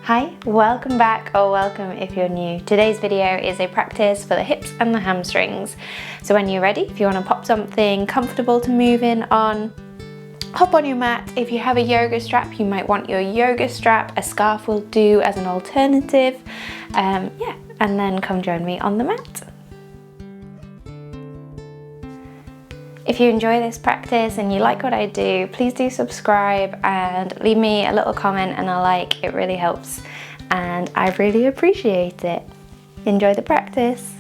Hi, welcome back or welcome if you're new. Today's video is a practice for the hips and the hamstrings. So when you're ready, if you want to pop something comfortable to move in on, hop on your mat. If you have a yoga strap, you might want your yoga strap. A scarf will do as an alternative. And then come join me on the mat. If you enjoy this practice and you like what I do, please do subscribe and leave me a little comment and a like. It really helps and I really appreciate it. Enjoy the practice.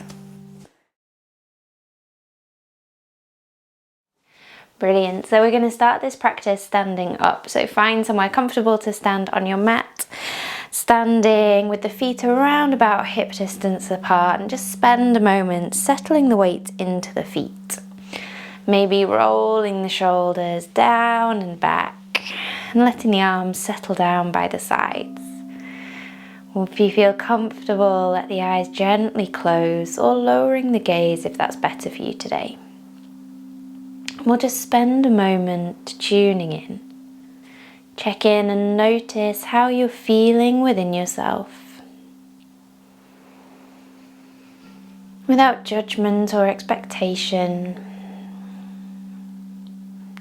Brilliant. So we're going to start this practice standing up. So find somewhere comfortable to stand on your mat. Standing with the feet around about hip distance apart, and just spend a moment settling the weight into the feet. Maybe rolling the shoulders down and back and letting the arms settle down by the sides. If you feel comfortable, let the eyes gently close or lowering the gaze if that's better for you today. We'll just spend a moment tuning in. Check in and notice how you're feeling within yourself. Without judgment or expectation,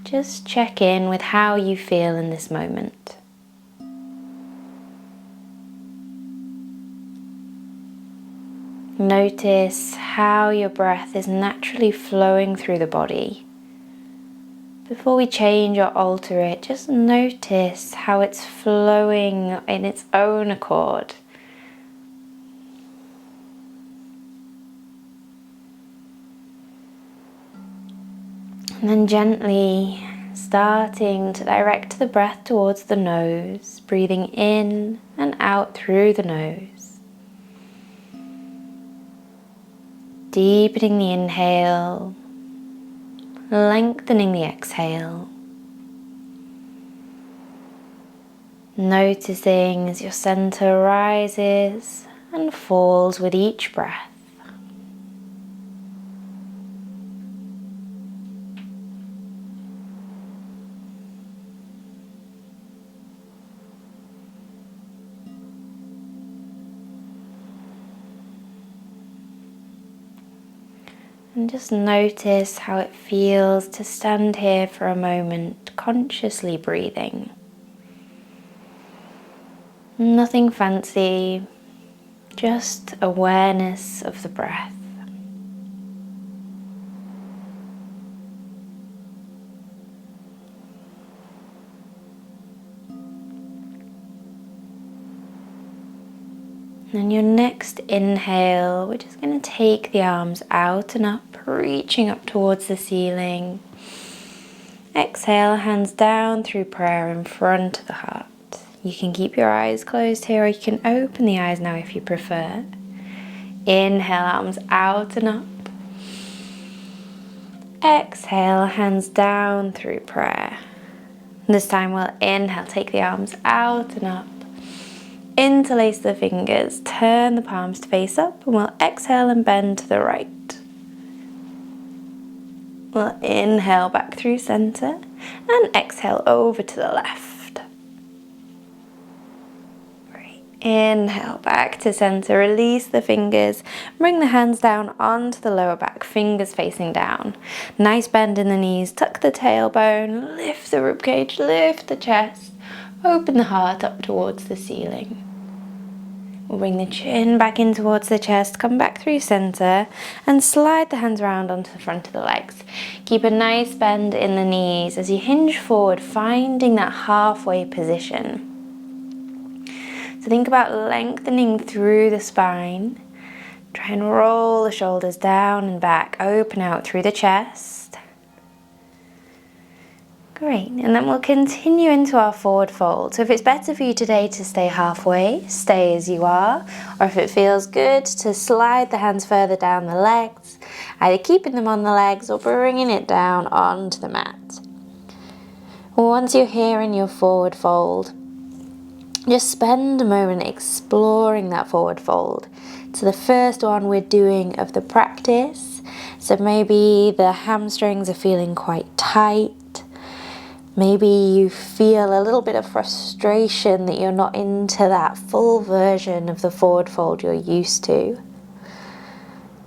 just check in with how you feel in this moment. Notice how your breath is naturally flowing through the body. Before we change or alter it, just notice how it's flowing in its own accord. And then gently starting to direct the breath towards the nose, breathing in and out through the nose. Deepening the inhale, lengthening the exhale. Noticing as your center rises and falls with each breath. And just notice how it feels to stand here for a moment, consciously breathing. Nothing fancy, just awareness of the breath. And your next inhale, we're just going to take the arms out and up, reaching up towards the ceiling. Exhale, hands down through prayer in front of the heart. You can keep your eyes closed here, or you can open the eyes now if you prefer. Inhale, arms out and up. Exhale, hands down through prayer. This time we'll inhale, take the arms out and up. Interlace the fingers, turn the palms to face up, and we'll exhale and bend to the right. We'll inhale back through center and exhale over to the left. Great. Inhale back to center, release the fingers, bring the hands down onto the lower back, fingers facing down. Nice bend in the knees, tuck the tailbone, lift the ribcage, lift the chest, open the heart up towards the ceiling. We'll bring the chin back in towards the chest, come back through center and slide the hands around onto the front of the legs. Keep a nice bend in the knees as you hinge forward, finding that halfway position. So think about lengthening through the spine. Try and roll the shoulders down and back, open out through the chest. Great, and then we'll continue into our forward fold. So if it's better for you today to stay halfway, stay as you are, or if it feels good to slide the hands further down the legs, either keeping them on the legs or bringing it down onto the mat. Once you're here in your forward fold, just spend a moment exploring that forward fold. It's the first one we're doing of the practice, so maybe the hamstrings are feeling quite tight. Maybe you feel a little bit of frustration that you're not into that full version of the forward fold you're used to.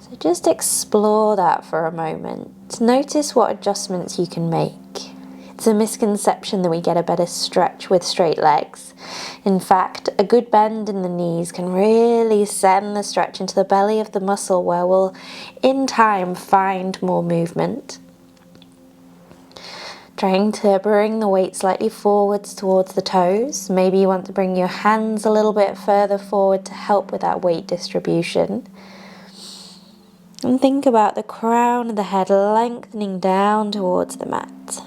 So just explore that for a moment. Notice what adjustments you can make. It's a misconception that we get a better stretch with straight legs. In fact, a good bend in the knees can really send the stretch into the belly of the muscle where we'll, in time, find more movement. Trying to bring the weight slightly forwards towards the toes. Maybe you want to bring your hands a little bit further forward to help with that weight distribution. And think about the crown of the head lengthening down towards the mat.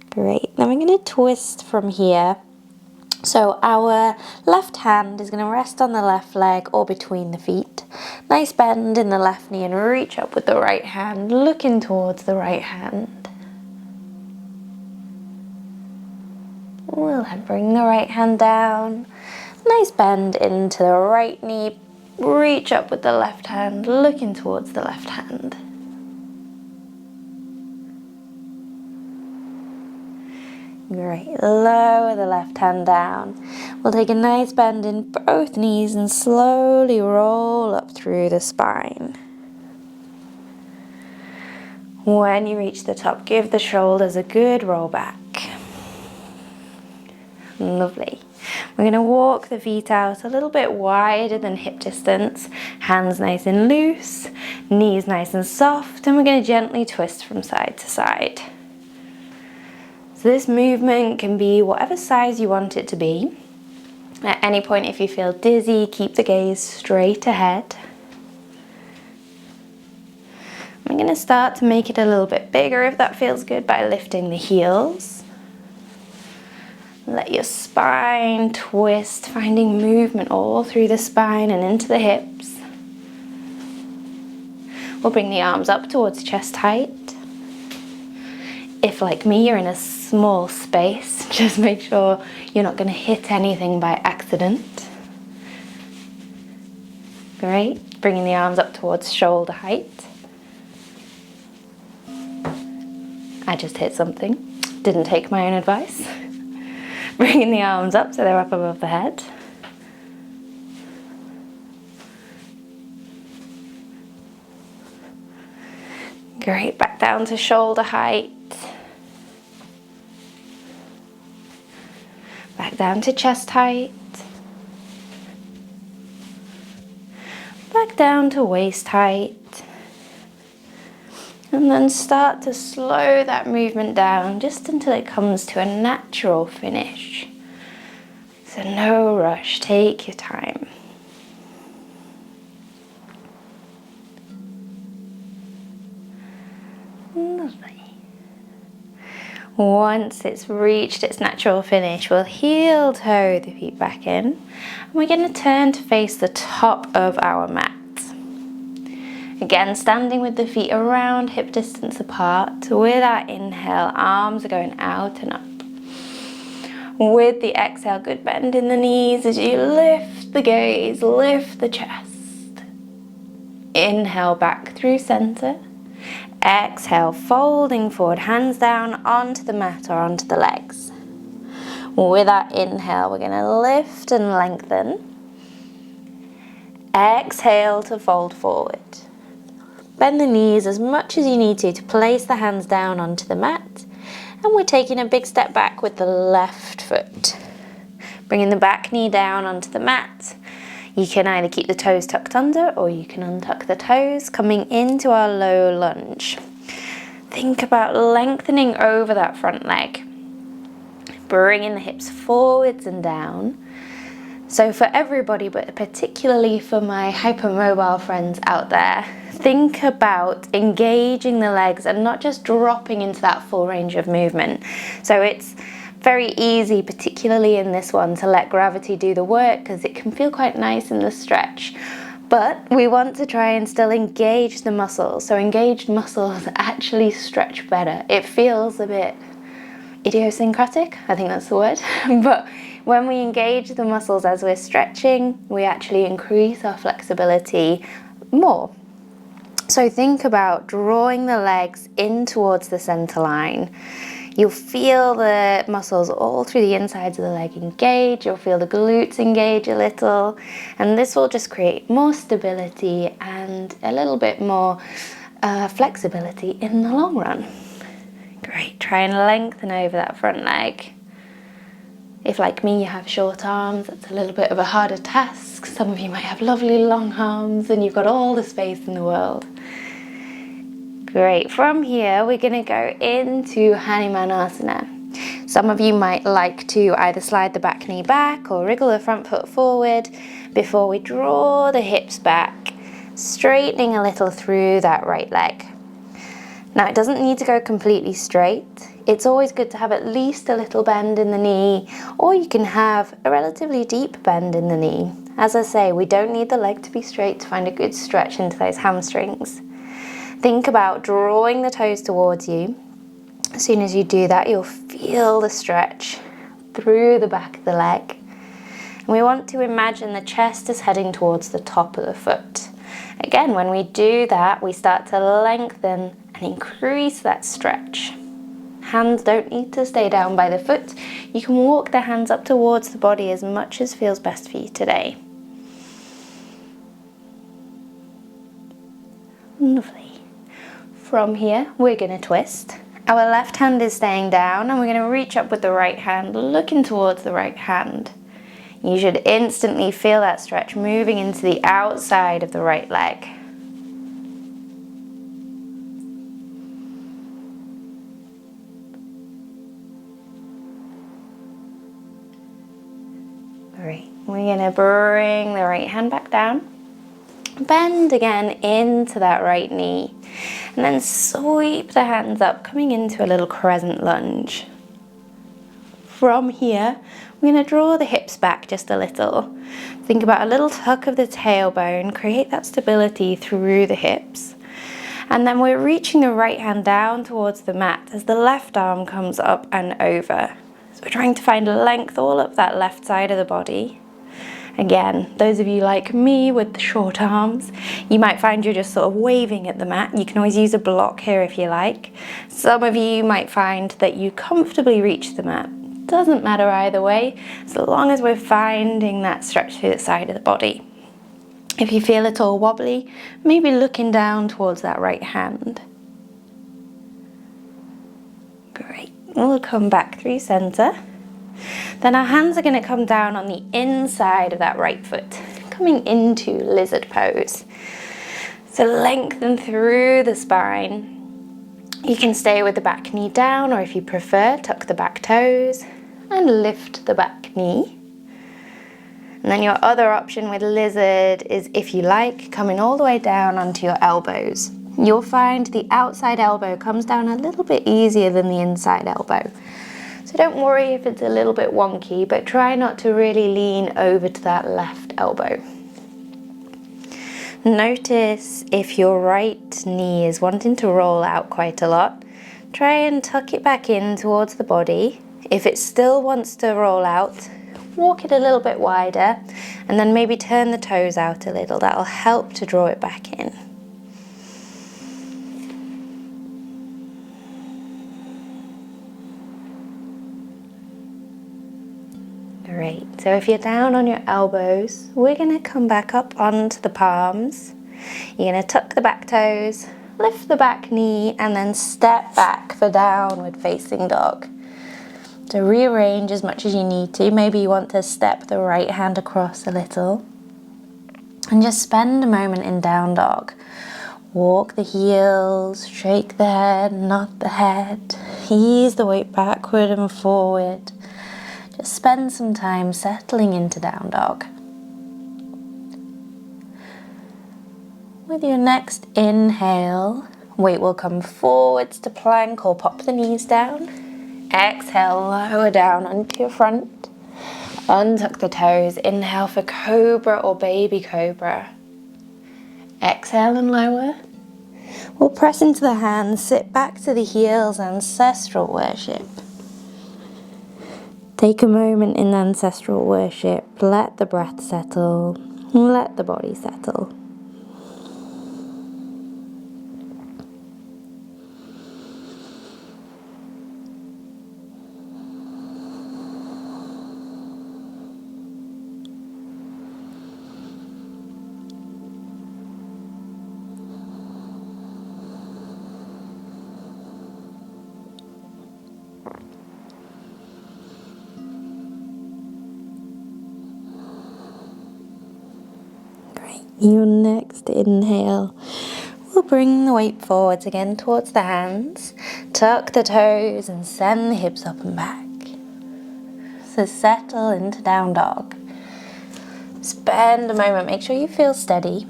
Great. Now we're going to twist from here. So our left hand is going to rest on the left leg or between the feet. Nice bend in the left knee and reach up with the right hand, looking towards the right hand. We'll then bring the right hand down. Nice bend into the right knee, reach up with the left hand, looking towards the left hand. Great, lower the left hand down. We'll take a nice bend in both knees and slowly roll up through the spine. When you reach the top, give the shoulders a good roll back. Lovely. We're going to walk the feet out a little bit wider than hip distance. Hands nice and loose, knees nice and soft, and we're going to gently twist from side to side. So this movement can be whatever size you want it to be. At any point, if you feel dizzy, keep the gaze straight ahead. I'm going to start to make it a little bit bigger if that feels good by lifting the heels. Let your spine twist, finding movement all through the spine and into the hips. We'll bring the arms up towards chest height. If, like me, you're in a small space, just make sure you're not going to hit anything by accident. Great. Bringing the arms up towards shoulder height. I just hit something. Didn't take my own advice. Bringing the arms up so they're up above the head. Great. Back down to shoulder height. Back down to chest height. Back down to waist height. And then start to slow that movement down just until it comes to a natural finish. So no rush, take your time. Lovely. Once it's reached its natural finish, we'll heel toe the feet back in. And we're going to turn to face the top of our mat. Again, standing with the feet around hip distance apart. With our inhale, arms are going out and up. With the exhale, good bend in the knees as you lift the gaze, lift the chest. Inhale back through center. Exhale, folding forward, hands down onto the mat or onto the legs. With our inhale, we're going to lift and lengthen. Exhale to fold forward. Bend the knees as much as you need to place the hands down onto the mat. And we're taking a big step back with the left foot. Bringing the back knee down onto the mat. You can either keep the toes tucked under or you can untuck the toes, coming into our low lunge. Think about lengthening over that front leg. Bringing the hips forwards and down. So for everybody, but particularly for my hypermobile friends out there, think about engaging the legs and not just dropping into that full range of movement. So it's very easy, particularly in this one, to let gravity do the work because it can feel quite nice in the stretch. But we want to try and still engage the muscles. So engaged muscles actually stretch better. It feels a bit idiosyncratic, I think that's the word, but when we engage the muscles as we're stretching, we actually increase our flexibility more. So think about drawing the legs in towards the center line. You'll feel the muscles all through the insides of the leg engage. You'll feel the glutes engage a little, and this will just create more stability and a little bit more flexibility in the long run. Great, try and lengthen over that front leg. If, like me, you have short arms, it's a little bit of a harder task. Some of you might have lovely long arms and you've got all the space in the world. Great, from here we're going to go into Hanumanasana. Some of you might like to either slide the back knee back or wriggle the front foot forward before we draw the hips back, straightening a little through that right leg. Now it doesn't need to go completely straight. It's always good to have at least a little bend in the knee, or you can have a relatively deep bend in the knee. As I say, we don't need the leg to be straight to find a good stretch into those hamstrings. Think about drawing the toes towards you. As soon as you do that, you'll feel the stretch through the back of the leg. And we want to imagine the chest is heading towards the top of the foot. Again, when we do that, we start to lengthen and increase that stretch. Hands don't need to stay down by the foot. You can walk the hands up towards the body as much as feels best for you today. Lovely. From here, we're going to twist. Our left hand is staying down and we're going to reach up with the right hand, looking towards the right hand. You should instantly feel that stretch moving into the outside of the right leg. Great. We're going to bring the right hand back down. Bend again into that right knee. And then sweep the hands up, coming into a little crescent lunge. From here, we're going to draw the hips back just a little. Think about a little tuck of the tailbone, create that stability through the hips. And then we're reaching the right hand down towards the mat as the left arm comes up and over. So we're trying to find length all up that left side of the body. Again, those of you like me with the short arms, you might find you're just sort of waving at the mat. You can always use a block here if you like. Some of you might find that you comfortably reach the mat. Doesn't matter either way, as long as we're finding that stretch through the side of the body. If you feel at all wobbly, maybe looking down towards that right hand. Great, we'll come back through center. Then our hands are going to come down on the inside of that right foot, coming into lizard pose. So lengthen through the spine. You can stay with the back knee down, or if you prefer, tuck the back toes and lift the back knee. And then your other option with lizard is, if you like, coming all the way down onto your elbows. You'll find the outside elbow comes down a little bit easier than the inside elbow. So don't worry if it's a little bit wonky, but try not to really lean over to that left elbow. Notice if your right knee is wanting to roll out quite a lot, try and tuck it back in towards the body. If it still wants to roll out, walk it a little bit wider and then maybe turn the toes out a little. That'll help to draw it back in. Great, so if you're down on your elbows, we're going to come back up onto the palms. You're going to tuck the back toes, lift the back knee, and then step back for downward facing dog. So rearrange as much as you need to. Maybe you want to step the right hand across a little. And just spend a moment in down dog. Walk the heels, shake the head, nod the head. Ease the weight backward and forward. Just spend some time settling into down dog. With your next inhale, weight will come forwards to plank or pop the knees down. Exhale, lower down onto your front. Untuck the toes. Inhale for cobra or baby cobra. Exhale and lower. We'll press into the hands, sit back to the heels, ancestral worship. Take a moment in ancestral worship. Let the breath settle. Let the body settle. Your next inhale will bring the weight forwards again towards the hands. Tuck the toes and send the hips up and back. So settle into down dog. Spend a moment, make sure you feel steady.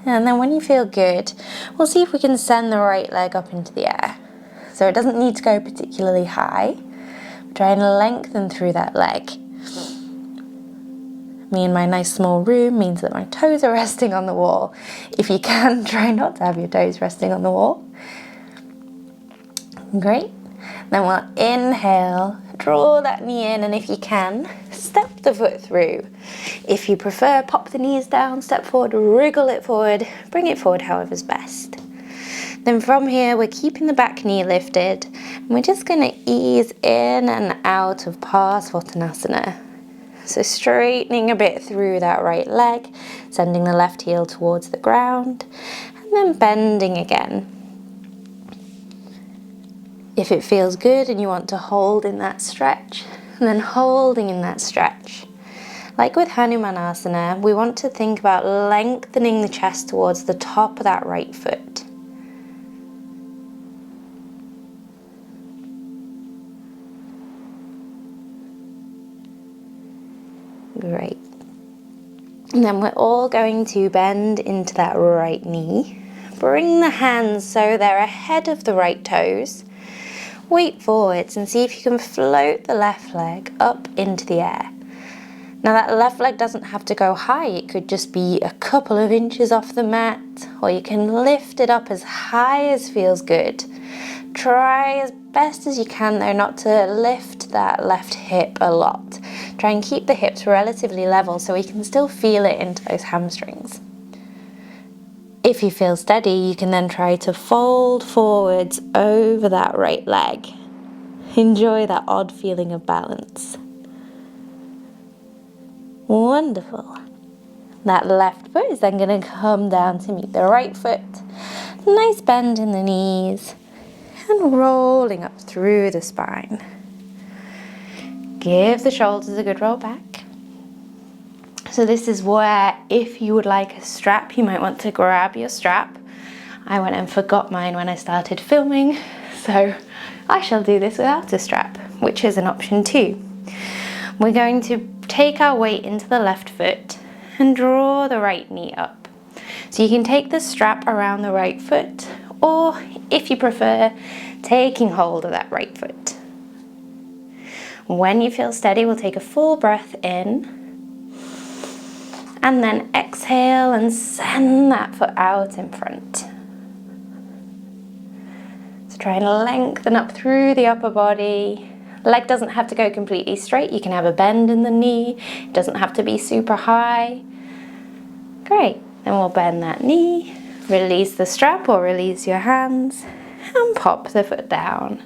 And then when you feel good, we'll see if we can send the right leg up into the air. So it doesn't need to go particularly high. Try and lengthen through that leg. Me in my nice small room means that my toes are resting on the wall. If you can, try not to have your toes resting on the wall. Great. Then we'll inhale, draw that knee in, and if you can, step the foot through. If you prefer, pop the knees down, step forward, wriggle it forward, bring it forward however's best. Then from here, we're keeping the back knee lifted, and we're just going to ease in and out of Parsvottanasana. So straightening a bit through that right leg, sending the left heel towards the ground, and then bending again. If it feels good and you want to hold in that stretch, and then holding in that stretch. Like with Hanumanasana, we want to think about lengthening the chest towards the top of that right foot. Great. And then we're all going to bend into that right knee. Bring the hands so they're ahead of the right toes. Weight forwards and see if you can float the left leg up into the air. Now that left leg doesn't have to go high, it could just be a couple of inches off the mat, or you can lift it up as high as feels good. Try as best as you can though not to lift that left hip a lot. Try and keep the hips relatively level so we can still feel it into those hamstrings. If you feel steady, you can then try to fold forwards over that right leg. Enjoy that odd feeling of balance. Wonderful. That left foot is then going to come down to meet the right foot. Nice bend in the knees and rolling up through the spine. Give the shoulders a good roll back. So this is where, if you would like a strap, you might want to grab your strap. I went and forgot mine when I started filming, so I shall do this without a strap, which is an option too. We're going to take our weight into the left foot and draw the right knee up. So you can take the strap around the right foot, or if you prefer, taking hold of that right foot. When you feel steady, we'll take a full breath in and then exhale and send that foot out in front. So try and lengthen up through the upper body. Leg doesn't have to go completely straight. You can have a bend in the knee. It doesn't have to be super high. Great. Then we'll bend that knee, release the strap or release your hands, and pop the foot down.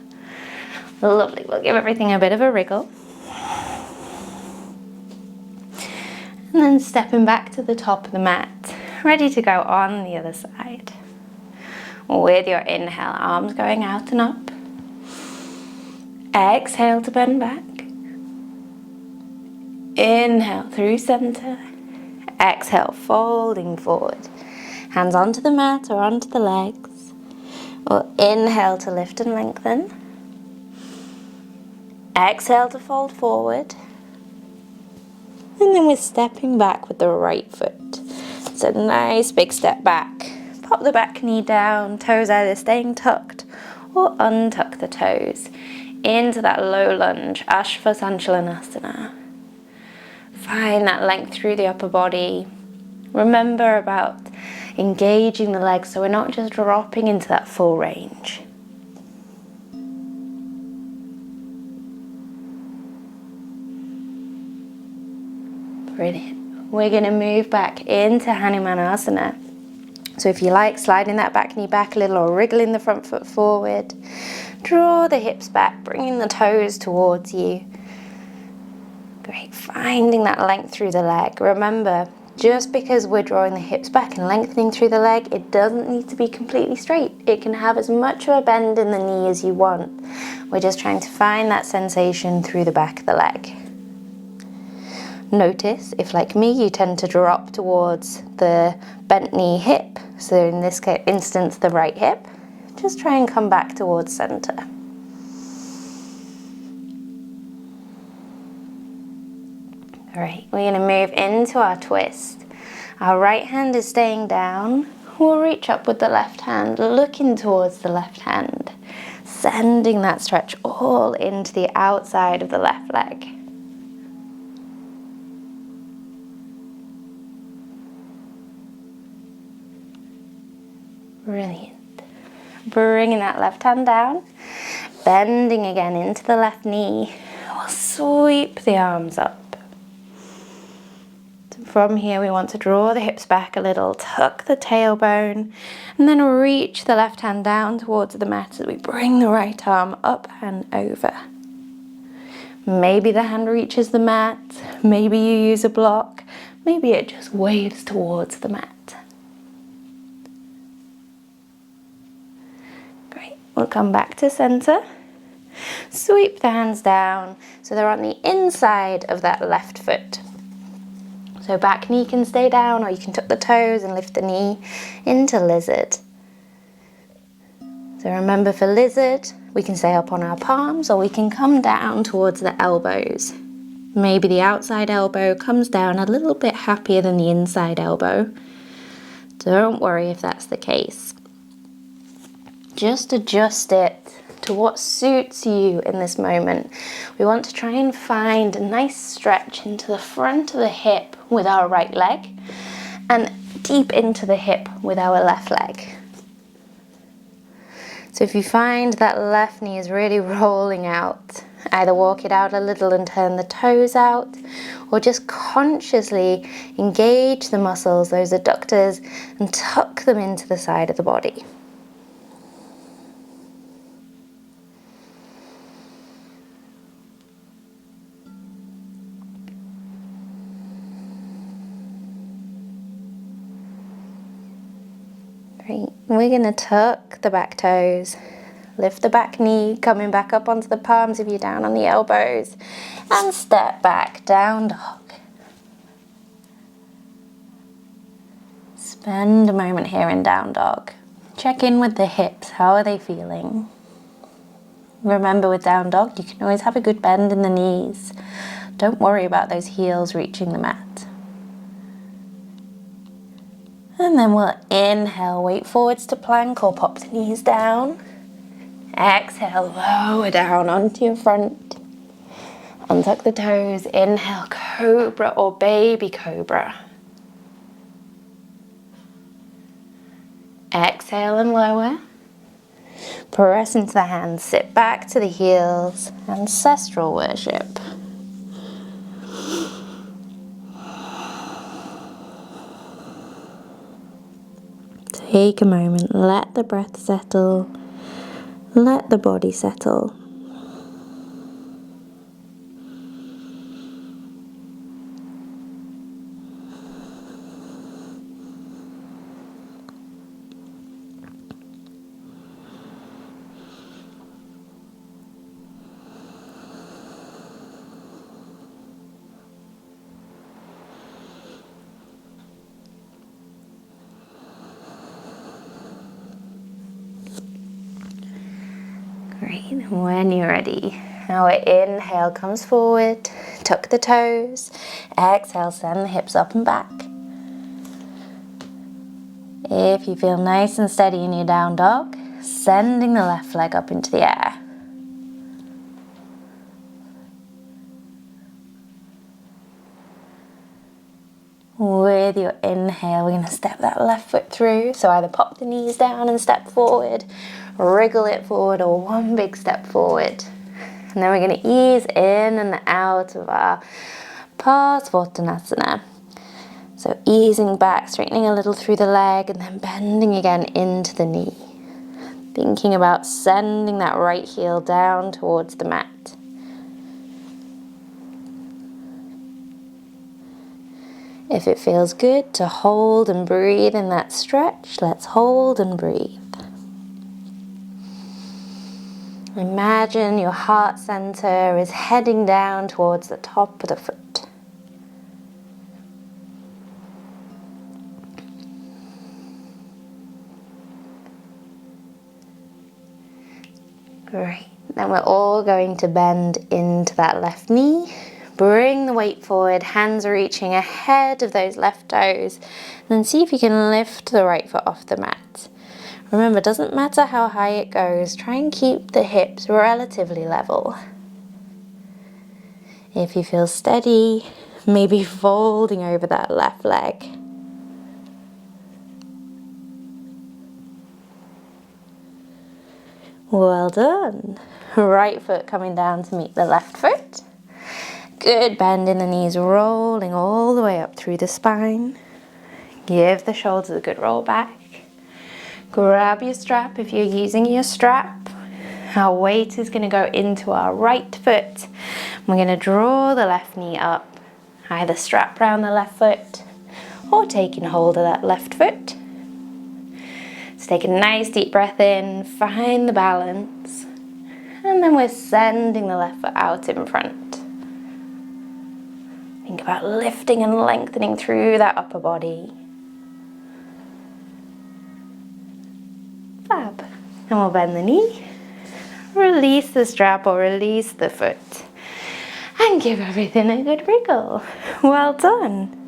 Lovely. We'll give everything a bit of a wriggle. And then stepping back to the top of the mat, ready to go on the other side. With your inhale, arms going out and up. Exhale to bend back. Inhale through center. Exhale, folding forward. Hands onto the mat or onto the legs. Or inhale to lift and lengthen. Exhale to fold forward. And then we're stepping back with the right foot. So nice big step back. Pop the back knee down, toes either staying tucked or untuck the toes. Into that low lunge, Ashvasanchalanasana. Find that length through the upper body. Remember about engaging the legs so we're not just dropping into that full range. Brilliant. We're going to move back into Hanumanasana. So if you like, sliding that back knee back a little or wriggling the front foot forward. Draw the hips back, bringing the toes towards you. Great. Finding that length through the leg. Remember, just because we're drawing the hips back and lengthening through the leg, it doesn't need to be completely straight. It can have as much of a bend in the knee as you want. We're just trying to find that sensation through the back of the leg. Notice if, like me, you tend to drop towards the bent knee hip, so in this instance the right hip, just try and come back towards center. Alright, we're going to move into our twist. Our right hand is staying down. We'll reach up with the left hand, looking towards the left hand, sending that stretch all into the outside of the left leg. Brilliant. Bringing that left hand down, bending again into the left knee. We'll sweep the arms up. From here we want to draw the hips back a little, tuck the tailbone, and then reach the left hand down towards the mat as we bring the right arm up and over. Maybe the hand reaches the mat, maybe you use a block, maybe it just waves towards the mat. Great, we'll come back to center. Sweep the hands down so they're on the inside of that left foot. So back knee can stay down, or you can tuck the toes and lift the knee into lizard. So remember, for lizard, we can stay up on our palms, or we can come down towards the elbows. Maybe the outside elbow comes down a little bit happier than the inside elbow. Don't worry if that's the case. Just adjust it to what suits you in this moment. We want to try and find a nice stretch into the front of the hip with our right leg and deep into the hip with our left leg. So if you find that left knee is really rolling out, either walk it out a little and turn the toes out, or just consciously engage the muscles, those adductors, and tuck them into the side of the body. We're going to tuck the back toes, lift the back knee, coming back up onto the palms if you're down on the elbows, and step back, down dog. Spend a moment here in down dog. Check in with the hips, how are they feeling? Remember, with down dog, you can always have a good bend in the knees. Don't worry about those heels reaching the mat. And then we'll inhale, weight forwards to plank or pop the knees down. Exhale, lower down onto your front. Untuck the toes, inhale, cobra or baby cobra. Exhale and lower. Press into the hands, sit back to the heels, ancestral worship. Take a moment, let the breath settle, let the body settle. Great, when you're ready, our inhale comes forward, tuck the toes, exhale, send the hips up and back. If you feel nice and steady in your down dog, sending the left leg up into the air. With your inhale, we're going to step that left foot through, so either pop the knees down and step forward, wriggle it forward, or one big step forward. And then we're going to ease in and out of our Parsvottanasana. So easing back, straightening a little through the leg, and then bending again into the knee. Thinking about sending that right heel down towards the mat. If it feels good to hold and breathe in that stretch, let's hold and breathe. Imagine your heart center is heading down towards the top of the foot. Great. Then we're all going to bend into that left knee. Bring the weight forward, hands are reaching ahead of those left toes. Then see if you can lift the right foot off the mat. Remember, it doesn't matter how high it goes, try and keep the hips relatively level. If you feel steady, maybe folding over that left leg. Well done. Right foot coming down to meet the left foot. Good bend in the knees, rolling all the way up through the spine. Give the shoulders a good roll back. Grab your strap if you're using your strap. Our weight is going to go into our right foot. We're going to draw the left knee up, either strap around the left foot or taking hold of that left foot. Let's take a nice deep breath in, find the balance, and then we're sending the left foot out in front. Think about lifting and lengthening through that upper body. Fab. And we'll bend the knee, release the strap or release the foot, and give everything a good wriggle. Well done.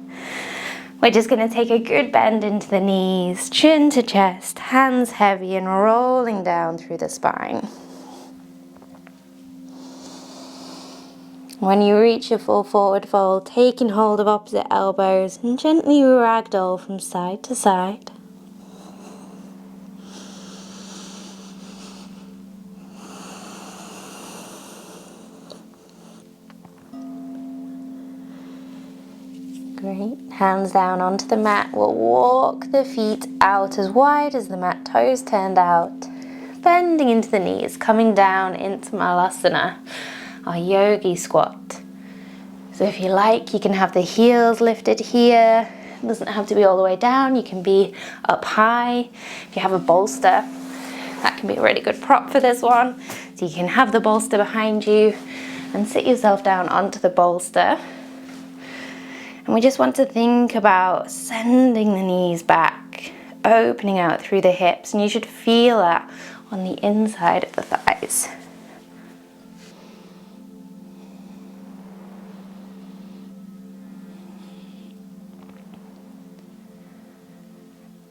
We're just going to take a good bend into the knees, chin to chest, hands heavy and rolling down through the spine. When you reach your full forward fold, taking hold of opposite elbows and gently ragdoll from side to side. Great. Hands down onto the mat. We'll walk the feet out as wide as the mat, toes turned out. Bending into the knees, coming down into Malasana, our yogi squat. So if you like, you can have the heels lifted here. It doesn't have to be all the way down. You can be up high. If you have a bolster, that can be a really good prop for this one. So you can have the bolster behind you and sit yourself down onto the bolster. And we just want to think about sending the knees back, opening out through the hips, and you should feel that on the inside of the thighs.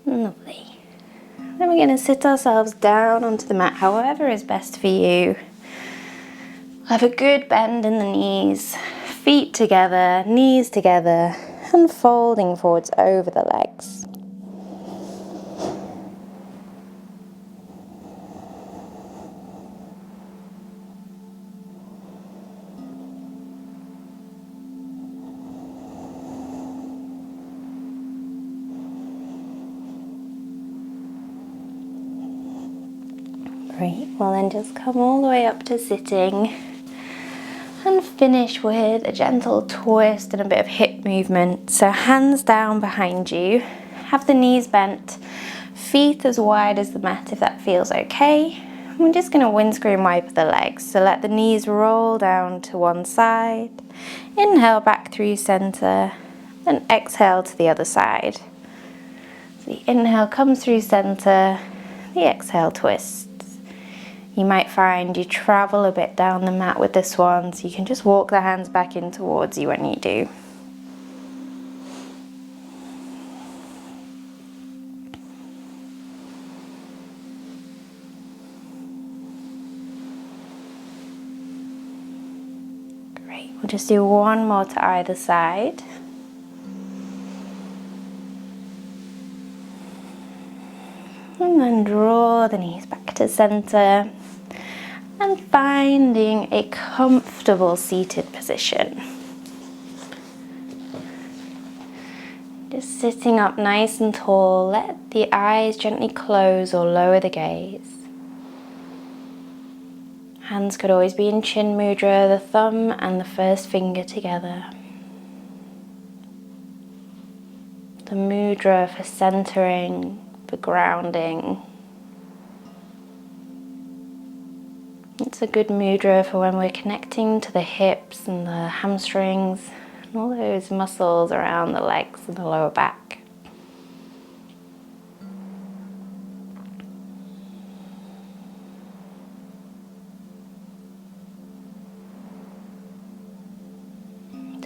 Lovely. Then we're going to sit ourselves down onto the mat, however is best for you. Have a good bend in the knees, feet together, knees together, and folding forwards over the legs. Great, well then just come all the way up to sitting and finish with a gentle twist and a bit of hip movement. So hands down behind you, have the knees bent, feet as wide as the mat if that feels okay. We're just going to windscreen wipe the legs, so let the knees roll down to one side, inhale back through center, then exhale to the other side. So the inhale comes through center, the exhale twists. You might find you travel a bit down the mat with this one, so you can just walk the hands back in towards you when you do. Great, we'll just do one more to either side. And then draw the knees back to center. And finding a comfortable seated position. Just sitting up nice and tall, let the eyes gently close or lower the gaze. Hands could always be in chin mudra, the thumb and the first finger together. The mudra for centering, for grounding. It's a good mudra for when we're connecting to the hips and the hamstrings and all those muscles around the legs and the lower back.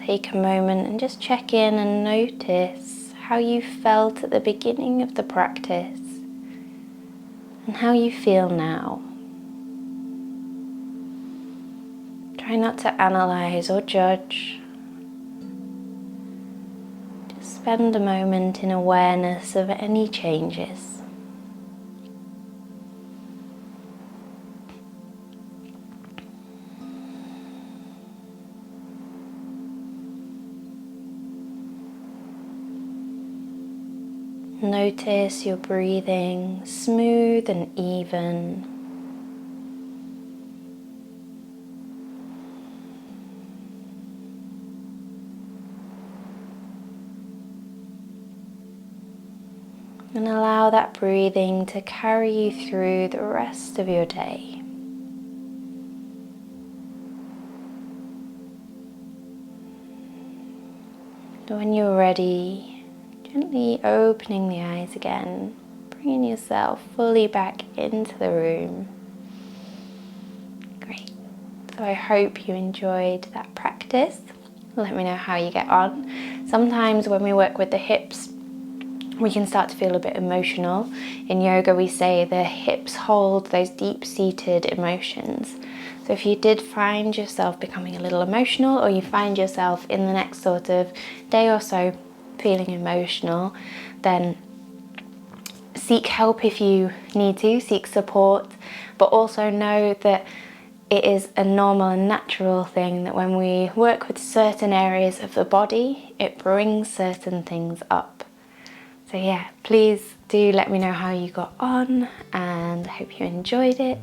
take a moment and just check in and notice how you felt at the beginning of the practice and how you feel now. Try not to analyze or judge. Just spend a moment in awareness of any changes. Notice your breathing, smooth and even. And allow that breathing to carry you through the rest of your day. When you're ready, gently opening the eyes again, bringing yourself fully back into the room. Great. So I hope you enjoyed that practice. Let me know how you get on. Sometimes when we work with the hips, we can start to feel a bit emotional. In yoga, we say the hips hold those deep-seated emotions. So if you did find yourself becoming a little emotional, or you find yourself in the next sort of day or so feeling emotional, then seek help if you need to, seek support, but also know that it is a normal and natural thing that when we work with certain areas of the body, it brings certain things up. So yeah, please do let me know how you got on, and I hope you enjoyed it.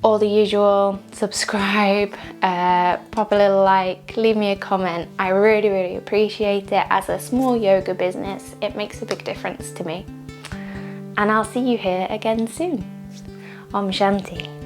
All the usual, subscribe, pop a little like, leave me a comment. I really appreciate it. As a small yoga business, it makes a big difference to me. And I'll see you here again soon. Om Shanti.